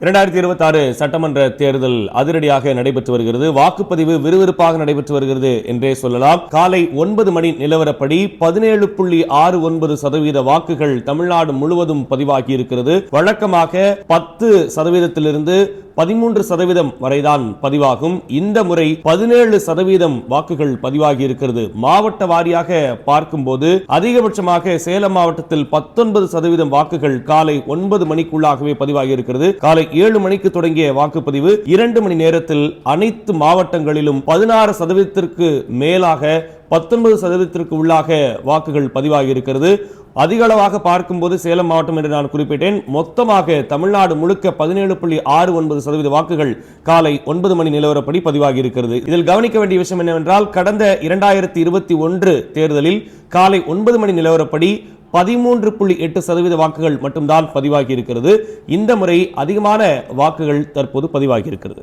2026 சட்டமன்ற தேர்தல் அதிரடியாக நடைபெற்று வருகிறது. வாக்குப்பதிவு விறுவிறுப்பாக நடைபெற்று வருகிறது என்றே சொல்லலாம். காலை 9 மணி நிலவரப்படி 17.69% வாக்குகள் தமிழ்நாடு முழுவதும் பதிவாகி இருக்கிறது. வழக்கமாக 10% 13% வரைதான் பதிவாகும். இந்த முறை 17% வாக்குகள் பதிவாகி இருக்கிறது. மாவட்ட வாரியாக பார்க்கும்போது அதிகபட்சமாக சேலம் மாவட்டத்தில் 19% வாக்குகள் காலை 9 மணிக்குள்ளாகவே பதிவாகி இருக்கிறது. காலை 7 மணிக்கு தொடங்கிய வாக்குப்பதிவு 2 மணி நேரத்தில் அனைத்து மாவட்டங்களிலும் 16% மேலாக 19% உள்ளாக வாக்குகள் பதிவாகி இருக்கிறது. அதிக அளவாக பார்க்கும்போது சேலம் மாவட்டம் என்று நான் குறிப்பிட்டேன். மொத்தமாக தமிழ்நாடு முழுக்க 17.69% வாக்குகள் காலை 9 மணி நிலவரப்படி பதிவாகி இருக்கிறது. இதில் கவனிக்க வேண்டிய விஷயம் என்னவென்றால், கடந்த 2021 தேர்தலில் காலை 9 மணி நிலவரப்படி 13.8% வாக்குகள் மட்டும்தான் பதிவாகி இருக்கிறது. இந்த முறை அதிகமான வாக்குகள் தற்போது பதிவாகி இருக்கிறது.